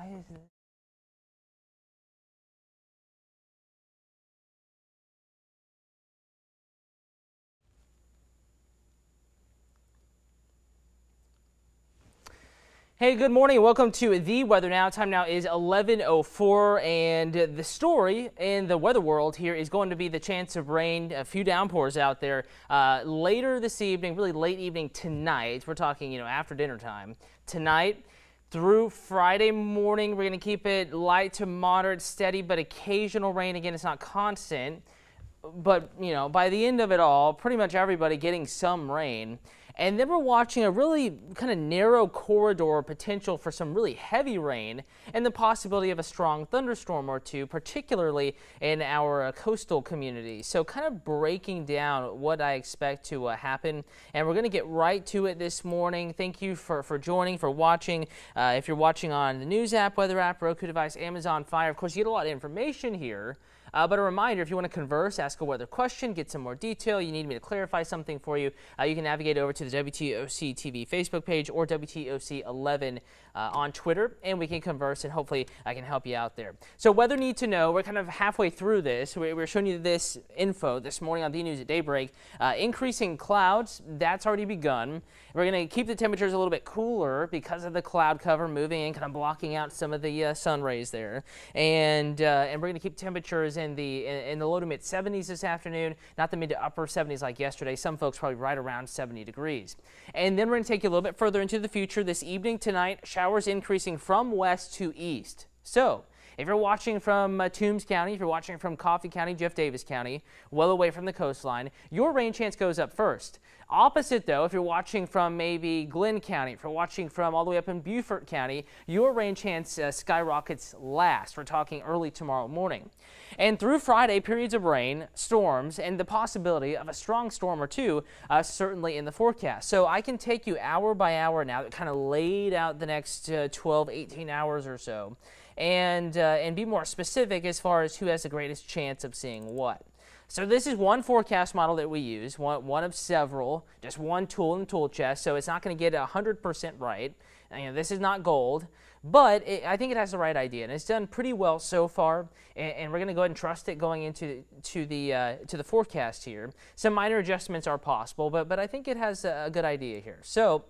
Why is it? Hey, good morning. Welcome to the Weather Now. Time now is 11:04, and the story in the weather world here is going to be the chance of rain, a few downpours out there later this evening, really late evening tonight. We're talking, after dinner time tonight. Through Friday morning, we're going to keep it light to moderate, steady, but occasional rain. Again, it's not constant. But, by the end of it all, pretty much everybody getting some rain. And then we're watching a really kind of narrow corridor potential for some really heavy rain and the possibility of a strong thunderstorm or two, particularly in our coastal communities. So kind of breaking down what I expect to happen. And we're going to get right to it this morning. Thank you for joining, for watching. If you're watching on the news app, weather app, Roku device, Amazon Fire, of course, you get a lot of information here. But a reminder, if you want to converse, ask a weather question, get some more detail, you need me to clarify something for you, you can navigate over to the WTOC TV Facebook page or WTOC 11 on Twitter, and we can converse, and hopefully I can help you out there. So weather need to know, we're kind of halfway through this. We're showing you this info this morning on the news at daybreak. Increasing clouds, that's already begun. We're going to keep the temperatures a little bit cooler because of the cloud cover moving and kind of blocking out some of the sun rays there. And we're going to keep temperatures in the low to mid 70s this afternoon, not the mid to upper 70s like yesterday. Some folks probably right around 70 degrees. And then we're going to take you a little bit further into the future. This evening tonight, showers increasing from west to east. So if you're watching from Toombs County, if you're watching from Coffee County, Jeff Davis County, well away from the coastline, your rain chance goes up first. Opposite, though, if you're watching from maybe Glenn County, if you're watching from all the way up in Beaufort County, your rain chance skyrockets last. We're talking early tomorrow morning. And through Friday, periods of rain, storms, and the possibility of a strong storm or two certainly in the forecast. So I can take you hour by hour now that kind of laid out the next 12, 18 hours or so, and be more specific as far as who has the greatest chance of seeing what. So this is one forecast model that we use, one of several, just one tool in the tool chest, so it's not going to get 100% right. This is not gold, but I think it has the right idea, and it's done pretty well so far, and we're going to go ahead and trust it going into the forecast here. Some minor adjustments are possible, but I think it has a good idea here. So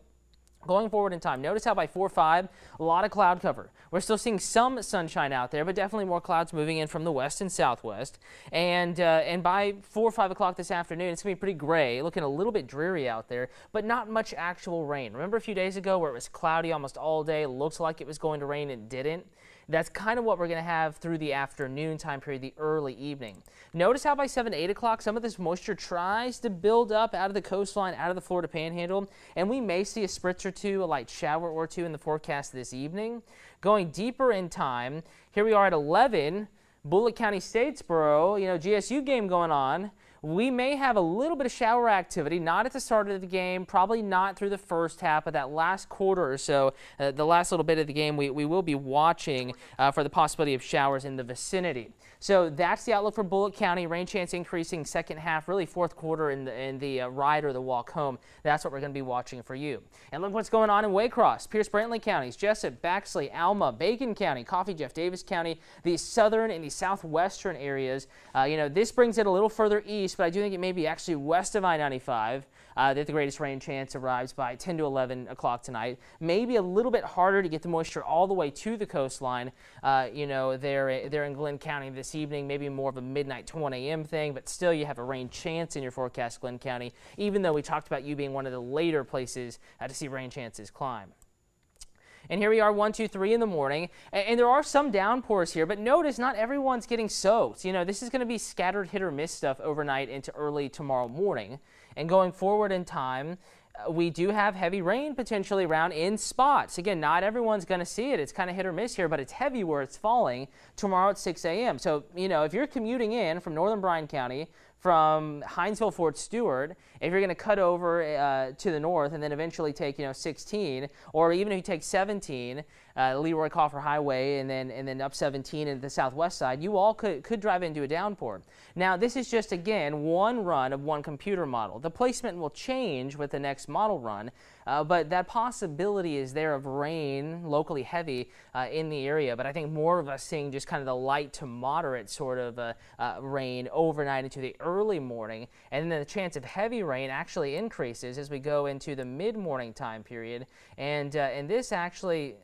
going forward in time, notice how by 4 or 5, a lot of cloud cover. We're still seeing some sunshine out there, but definitely more clouds moving in from the west and southwest. And by 4 or 5 o'clock this afternoon, it's going to be pretty gray, looking a little bit dreary out there, but not much actual rain. Remember a few days ago where it was cloudy almost all day, looks like it was going to rain and didn't? That's kind of what we're going to have through the afternoon time period, the early evening. Notice how by 7, 8 o'clock, some of this moisture tries to build up out of the coastline, out of the Florida Panhandle, and we may see a spritz or two, a light shower or two in the forecast this evening. Going deeper in time, here we are at 11, Bullitt County Statesboro, GSU game going on. We may have a little bit of shower activity, not at the start of the game, probably not through the first half, but that last quarter or so, the last little bit of the game, we will be watching for the possibility of showers in the vicinity. So that's the outlook for Bullitt County. Rain chance increasing second half, really fourth quarter in the ride or the walk home. That's what we're going to be watching for you. And look what's going on in Waycross, Pierce-Brantley counties, Jessup, Baxley, Alma, Bacon County, Coffee, Jeff Davis County, the southern and the southwestern areas. This brings it a little further east, but I do think it may be actually west of I-95 that the greatest rain chance arrives by 10 to 11 o'clock tonight. Maybe a little bit harder to get the moisture all the way to the coastline, there in Glenn County this evening, maybe more of a midnight 1 a.m. thing, but still you have a rain chance in your forecast, Glenn County, even though we talked about you being one of the later places to see rain chances climb. And here we are 1, 2, 3 in the morning, and there are some downpours here, but notice not everyone's getting soaked. This is going to be scattered hit or miss stuff overnight into early tomorrow morning. And going forward in time, we do have heavy rain potentially around in spots. Again, not everyone's going to see it. It's kind of hit or miss here, but it's heavy where it's falling tomorrow at 6 a.m. So, if you're commuting in from northern Bryan County from Hinesville, Fort Stewart, if you're going to cut over to the north and then eventually take 16, or even if you take 17, Leroy Coffer Highway, and then up 17 into the southwest side, you all could drive into a downpour. Now, this is just, again, one run of one computer model. The placement will change with the next model run, but that possibility is there of rain, locally heavy, in the area. But I think more of us seeing just kind of the light to moderate sort of rain overnight into the early morning, and then the chance of heavy rain actually increases as we go into the mid-morning time period, and this actually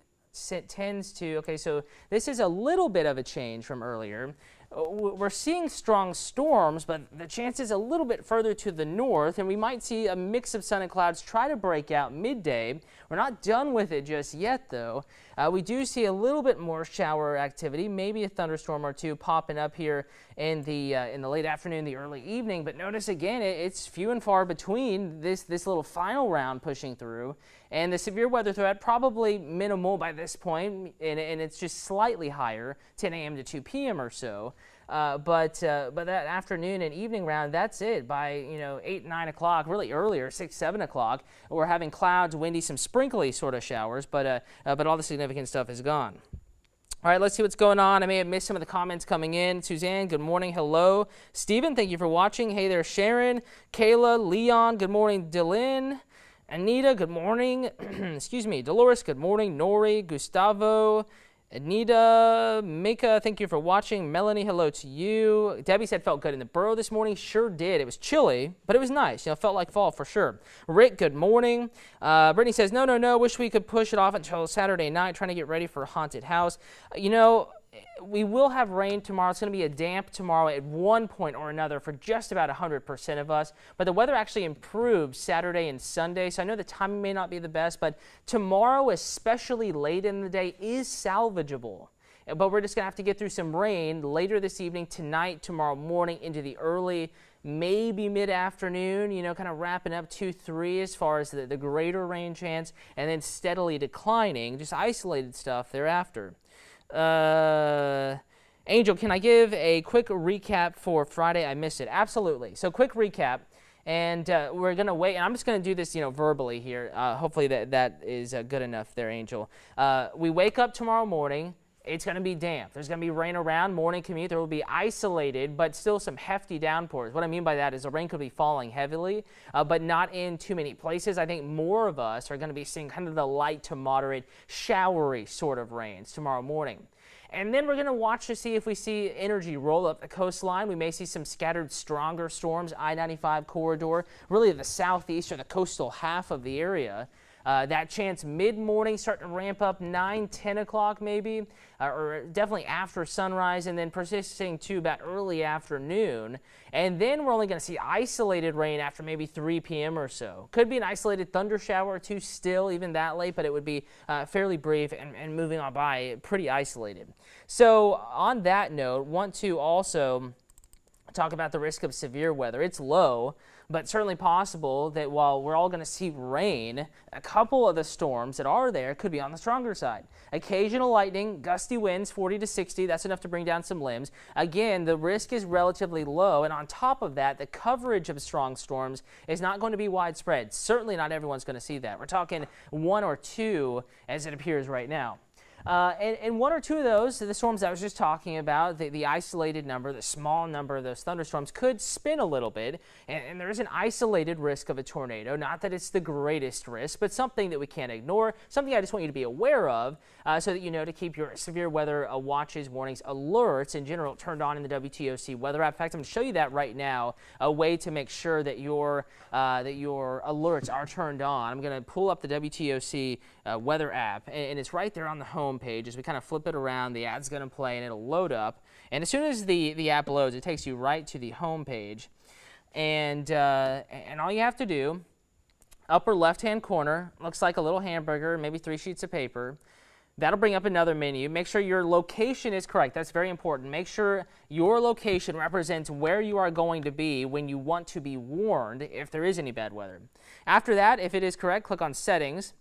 tends to, okay, so this is a little bit of a change from earlier. We're seeing strong storms, but the chance is a little bit further to the north, and we might see a mix of sun and clouds try to break out midday. We're not done with it just yet, though. We do see a little bit more shower activity, maybe a thunderstorm or two popping up here in the late afternoon, the early evening. But notice again, it's few and far between this little final round pushing through, and the severe weather threat probably minimal by this point, and it's just slightly higher, 10 a.m. to 2 p.m. or so. But that afternoon and evening round, that's it. By 8, 9 o'clock, really earlier, 6, 7 o'clock, we're having clouds, windy, some sprinkly sort of showers, but all the significant stuff is gone. All right, let's see what's going on. I may have missed some of the comments coming in. Suzanne, good morning. Hello. Stephen, thank you for watching. Hey there, Sharon. Kayla, Leon, good morning. Dylan. Anita, good morning. Excuse me. Dolores, good morning. Nori, Gustavo, Anita, Mika, thank you for watching. Melanie, hello to you. Debbie said felt good in the borough this morning. Sure did. It was chilly, but it was nice. Felt like fall for sure. Rick, good morning. Brittany says, no. Wish we could push it off until Saturday night, trying to get ready for a haunted house. We will have rain tomorrow. It's going to be a damp tomorrow at one point or another for just about 100% of us. But the weather actually improved Saturday and Sunday, so I know the timing may not be the best, but tomorrow, especially late in the day, is salvageable. But we're just going to have to get through some rain later this evening, tonight, tomorrow morning, into the early, maybe mid-afternoon, kind of wrapping up 2, 3 as far as the greater rain chance, and then steadily declining, just isolated stuff thereafter. Angel, can I give a quick recap for Friday? I missed it. Absolutely. So quick recap, and we're going to wait, and I'm just going to do this, verbally here. Hopefully that is good enough there, Angel. We wake up tomorrow morning. It's going to be damp. There's going to be rain around, morning commute. There will be isolated, but still some hefty downpours. What I mean by that is the rain could be falling heavily, but not in too many places. I think more of us are going to be seeing kind of the light to moderate, showery sort of rains tomorrow morning. And then we're going to watch to see if we see energy roll up the coastline. We may see some scattered stronger storms, I-95 corridor, really the southeast or the coastal half of the area. That chance mid-morning starting to ramp up 9, 10 o'clock maybe, or definitely after sunrise, and then persisting to about early afternoon. And then we're only going to see isolated rain after maybe 3 p.m. or so. Could be an isolated thunder shower or two still, even that late, but it would be fairly brief and moving on by, pretty isolated. So on that note, want to also talk about the risk of severe weather. It's low, but certainly possible that while we're all going to see rain, a couple of the storms that are there could be on the stronger side. Occasional lightning, gusty winds, 40 to 60, that's enough to bring down some limbs. Again, the risk is relatively low, and on top of that, the coverage of strong storms is not going to be widespread. Certainly not everyone's going to see that. We're talking 1 or 2 as it appears right now. And 1 or 2 of those, the storms I was just talking about, the isolated number, the small number of those thunderstorms could spin a little bit, and there is an isolated risk of a tornado. Not that it's the greatest risk, but something that we can't ignore, something I just want you to be aware of so that you know to keep your severe weather watches, warnings, alerts in general turned on in the WTOC weather app. In fact, I'm going to show you that right now, a way to make sure that your alerts are turned on. I'm going to pull up the WTOC weather app, and it's right there on the home page. As we kind of flip it around, the ad's going to play and it'll load up, and as soon as the app loads, it takes you right to the home page, and all you have to do, upper left hand corner, looks like a little hamburger, maybe 3 sheets of paper. That'll bring up another menu. Make sure your location is correct. That's very important. Make sure your location represents where you are going to be when you want to be warned if there is any bad weather. After that, if it is correct, click on Settings.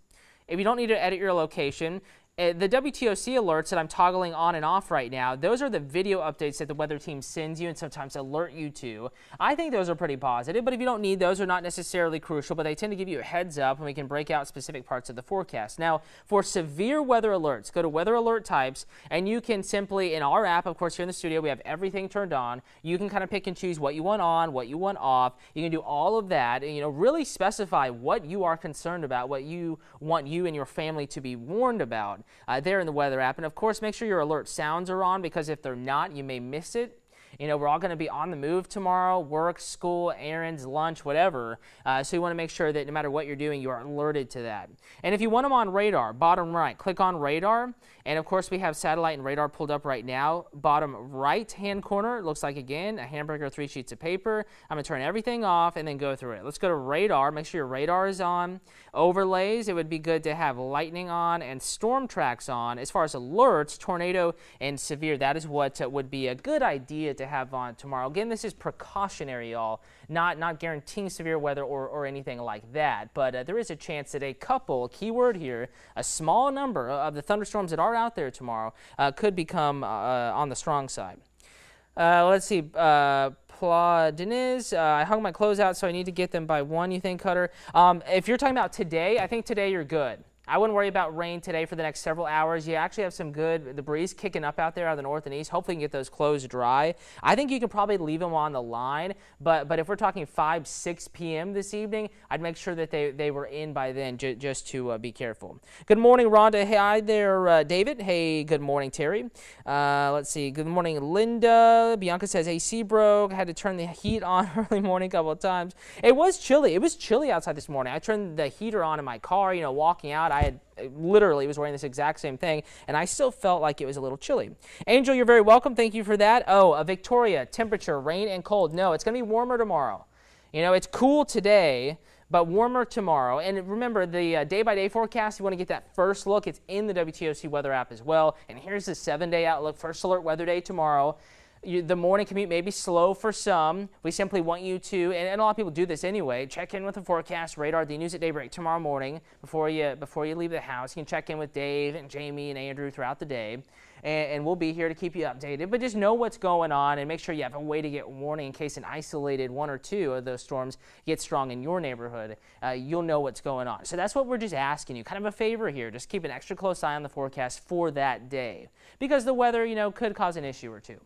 If you don't need to edit your location, The WTOC alerts that I'm toggling on and off right now, those are the video updates that the weather team sends you and sometimes alert you to. I think those are pretty positive, but if you don't need those, they're not necessarily crucial, but they tend to give you a heads up and we can break out specific parts of the forecast. Now, for severe weather alerts, go to weather alert types and you can simply, in our app, of course, here in the studio, we have everything turned on. You can kind of pick and choose what you want on, what you want off. You can do all of that and, really specify what you are concerned about, what you want you and your family to be warned about. There in the weather app. And of course, make sure your alert sounds are on, because if they're not, you may miss it. We're all going to be on the move tomorrow, work, school, errands, lunch, whatever. So you want to make sure that no matter what you're doing, you are alerted to that. And if you want them on radar, bottom right, click on radar. And of course, we have satellite and radar pulled up right now. Bottom right-hand corner, it looks like, again, a hamburger, 3 sheets of paper. I'm going to turn everything off and then go through it. Let's go to radar. Make sure your radar is on. Overlays, it would be good to have lightning on and storm tracks on. As far as alerts, tornado and severe, that is what would be a good idea to have on tomorrow. Again, this is precautionary, y'all, not guaranteeing severe weather or anything like that, but there is a chance that a couple, keyword here, a small number of the thunderstorms that are out there tomorrow could become on the strong side. Let's see, Denise, I hung my clothes out, so I need to get them by 1, you think, Cutter? If you're talking about today, I think today you're good. I wouldn't worry about rain today for the next several hours. You actually have the breeze kicking up out there out of the north and east. Hopefully you can get those clothes dry. I think you can probably leave them on the line, but if we're talking 5, 6 p.m. this evening, I'd make sure that they were in by then, just to be careful. Good morning, Rhonda. Hey, hi there, David. Hey, good morning, Terry. Let's see. Good morning, Linda. Bianca says AC broke. I had to turn the heat on early morning a couple of times. It was chilly. It was chilly outside this morning. I turned the heater on in my car, walking out. I literally was wearing this exact same thing, and I still felt like it was a little chilly. Angel, you're very welcome. Thank you for that. Oh, Victoria, temperature, rain and cold. No, it's going to be warmer tomorrow. It's cool today, but warmer tomorrow. And remember, the day-by-day forecast, you want to get that first look. It's in the WTOC weather app as well. And here's the 7-day outlook. First alert weather day tomorrow. The morning commute may be slow for some. We simply want you to, and a lot of people do this anyway, check in with the forecast, radar, the news at daybreak tomorrow morning before you leave the house. You can check in with Dave and Jamie and Andrew throughout the day, and we'll be here to keep you updated. But just know what's going on and make sure you have a way to get warning in case an isolated 1 or 2 of those storms get strong in your neighborhood. You'll know what's going on. So that's what we're just asking you, kind of a favor here. Just keep an extra close eye on the forecast for that day, because the weather, could cause an issue or two.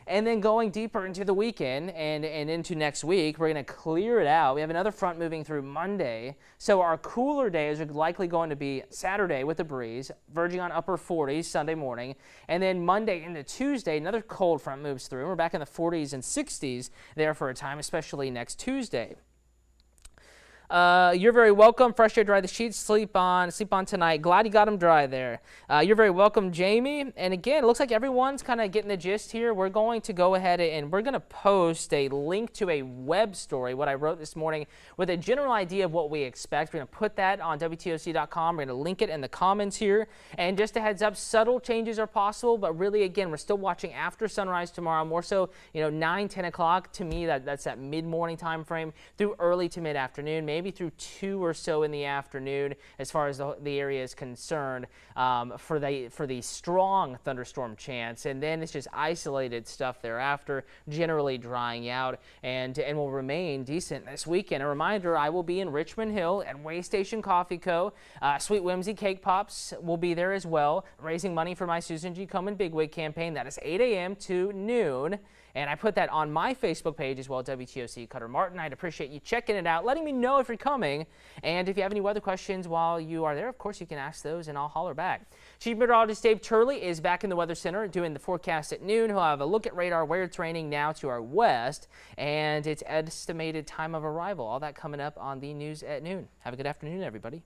And then going deeper into the weekend and into next week, we're going to clear it out. We have another front moving through Monday. So our cooler days are likely going to be Saturday with a breeze, verging on upper 40s Sunday morning. And then Monday into Tuesday, another cold front moves through. We're back in the 40s and 60s there for a time, especially next Tuesday. You're very welcome. Fresh air, dry the sheets. Sleep on tonight. Glad you got them dry there. You're very welcome, Jamie. And again, it looks like everyone's kind of getting the gist here. We're going to go ahead and we're going to post a link to a web story, what I wrote this morning, with a general idea of what we expect. We're going to put that on WTOC.com. We're going to link it in the comments here. And just a heads up, subtle changes are possible, but really, again, we're still watching after sunrise tomorrow, more so, 9, 10 o'clock. To me, that's that mid-morning time frame through early to mid-afternoon, maybe through 2 or so in the afternoon as far as the area is concerned, for the strong thunderstorm chance. And then it's just isolated stuff thereafter, generally drying out, and will remain decent this weekend. A reminder, I will be in Richmond Hill at Way Station Coffee Co. Sweet Whimsy Cake Pops will be there as well, raising money for my Susan G. Komen Bigwig campaign. That is 8 a.m. to noon. And I put that on my Facebook page as well, WTOC Cutter Martin. I'd appreciate you checking it out, letting me know if you're coming. And if you have any weather questions while you are there, of course, you can ask those and I'll holler back. Chief Meteorologist Dave Turley is back in the Weather Center doing the forecast at noon. He'll have a look at radar where it's raining now to our west and its estimated time of arrival. All that coming up on the news at noon. Have a good afternoon, everybody.